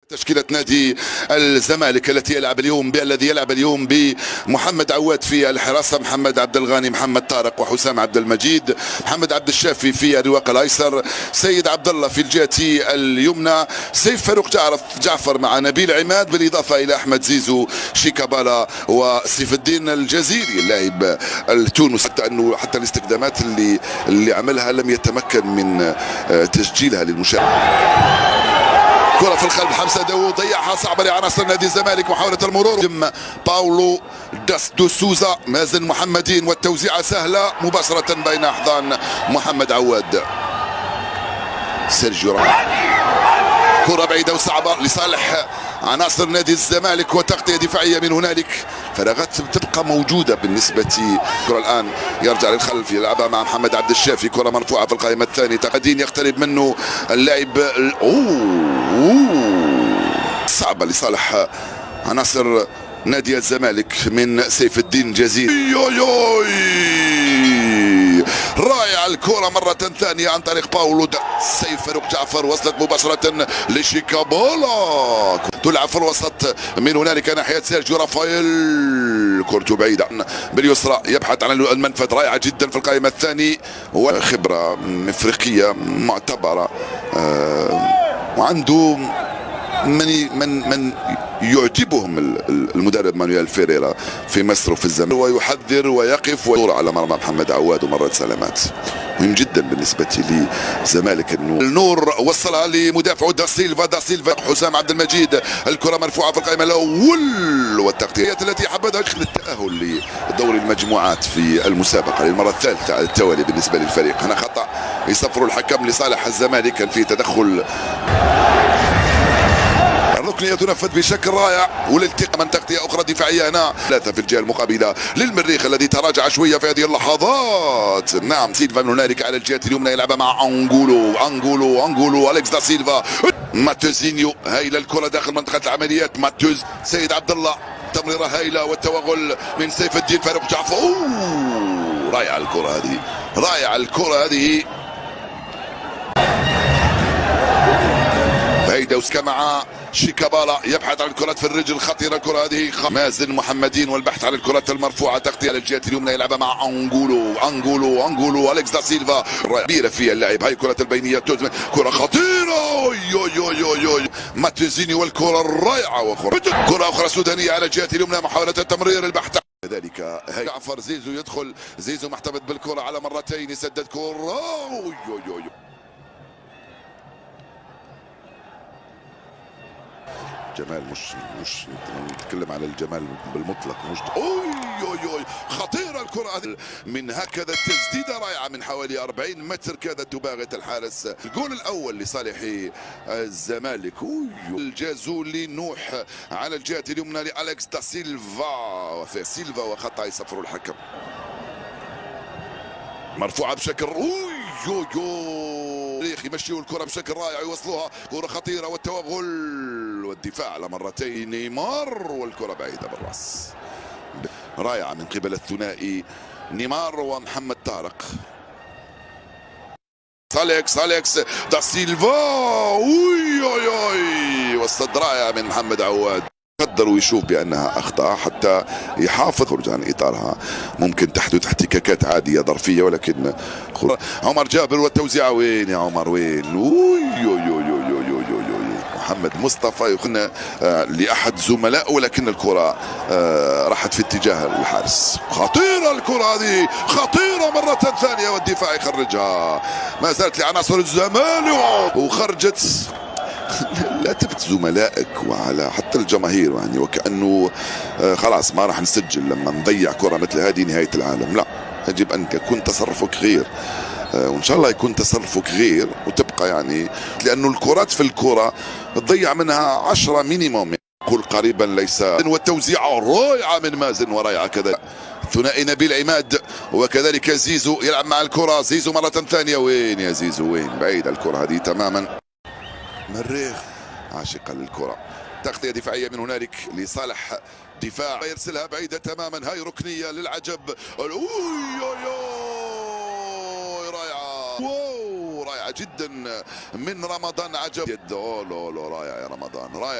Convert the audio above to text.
تشكيلة نادي الزمالك الذي يلعب اليوم بمحمد عواد في الحراسة، محمد عبد الغاني، محمد طارق، وحسام عبد المجيد، محمد عبد الشافي في الرواق الايسر، سيد عبد الله في الجهة اليمنى، سيف فاروق جعفر مع نبيل عماد، بالاضافة الى احمد زيزو، شيكابالا، وسيف الدين الجزيري اللاعب التونسي. حتى الاستخدامات اللي عملها لم يتمكن من تسجيلها للمشاهد. كرة في القلب، حمزة داوود ضيعها صعبة لعناصر نادي الزمالك، محاولة المرور باولو دو سوزا، مازن محمدين، والتوزيعة سهلة مباشرة بين أحضان محمد عواد. سيرجيو كرة بعيدة وصعبة لصالح عناصر نادي الزمالك، وتغطية دفاعية من هنالك. فراغات تبقى موجودة بالنسبة. كرة الآن يرجع للخلف، يلعبها مع محمد عبد الشافي، كرة مرفوعة في القائمة الثانية، تقدين يقترب منه اللاعب. صعبة لصالح عناصر نادي الزمالك من سيف الدين جزيري. رائع الكرة مرة ثانية عن طريق باولو سيف فاروق جعفر، وصلت مباشرة لشيكابالا، تلعب في الوسط من هنالك ناحية سيرجيو رافائيل، كرته بعيدة باليسرى، يبحث عن المنفذ. رائعة جدا في القائمة الثانية، وخبرة افريقية معتبرة، وعنده من يعجبهم المدرب مانويل فيريرا في مصر وفي الزمالك، ويحذر ويقف ويدور على مرمى محمد عواد ومرة سلامات. مهم جدا بالنسبة للزمالك. النور وصلها لمدافع دا سيلفا، حسام عبد المجيد، الكرة مرفوعة في القائمة الأول، والتغطية التي حبذها للتأهل لدور المجموعات في المسابقة للمرة الثالثة على التوالي بالنسبة للفريق. هنا خطأ يصفر الحكم لصالح الزمالك، كان في تدخل. الركنية تنفذ بشكل رائع، والالتقاء من تغطية أخرى دفاعية هنا، ثلاثة في الجهة المقابلة للمريخ الذي تراجع شوية في هذه اللحظات. نعم، سيلفا من هنالك على الجهة اليمنى، يلعبها مع أنغولو أليكس دا سيلفا، ماتوزينيو، هايلة الكرة داخل منطقة العمليات، ماتوز، سيد عبد الله، تمريرة هايلة، والتوغل من سيف الدين فاروق جعفر. رائعة الكرة هذه، هيدا مع شيكابالا، يبحث عن الكرات في الرجل، خطيرة الكرة هذه. مازن محمدين، والبحث عن الكرات المرفوعة، تغطية على الجهة اليمنى، يلعبها مع أنغولو أليكس دا سيلفا، كبيرة في اللعب. هاي الكرة البينية، كرة خطيرة، ماتوزينيو، والكرة الرائعة، كرة أخرى سودانية على الجهة اليمنى، محاولة التمرير، البحث كذلك. جعفر زيزو يدخل، زيزو محتفظ بالكرة على مرتين، يسدد كرة. جمال مش نتكلم على الجمال بالمطلق، مش خطيرة الكرة هذه من هكذا، تسديدة رائعة من حوالي 40 متر، كادت تباغت الحارس. الجول الأول لصالح الزمالك. الجازولي نوح على الجهة اليمنى لأليكس دا سيلفا، وخطأ يصفر الحكم. مرفوعة بشكل يمشيوا الكرة بشكل رائع، يوصلوها، كرة خطيرة، والتوغل والدفاع على مرتين نيمار، والكرة بعيدة بالراس. رائعة من قبل الثنائي نيمار ومحمد طارق. أليكس دا سيلفا، والصد رائع من محمد عواد. قدر ويشوف بأنها أخطأ حتى يحافظ خروج عن إطارها، ممكن تحدث احتكاكات عادية ظرفية، ولكن عمر جابر، والتوزيعة وين يا عمر، وين؟ محمد مصطفى يخن لأحد زملائه، ولكن الكرة راحت في اتجاه الحارس. خطيرة الكرة هذه، خطيرة مرة ثانية، والدفاع يخرجها، ما زالت لعناصر الزمالك، وخرجت. لا تبت زملائك وعلى حتى الجماهير، يعني وكأنه خلاص ما راح نسجل لما نضيع كرة مثل هذه نهاية العالم. لا، يجب أن يكون تصرفك غير، وإن شاء الله يكون تصرفك غير، وتبقى يعني، لأنه الكرات في الكرة تضيع منها 10 مينيموم، يقول قريبا ليس. والتوزيعة رائعة من مازن، ورائعة كذا ثنائي نبيل عماد، وكذلك زيزو يلعب مع الكرة. زيزو مرة ثانية، وين يا زيزو، وين؟ بعيدة الكرة هذه تماما. مريخ عاشقة للكرة، تغطية دفاعية من هنالك لصالح دفاع، يرسلها بعيدة تماما. هاي ركنية للعجب، رائعة جدا من رمضان عجب، رائع يا رمضان، رائع.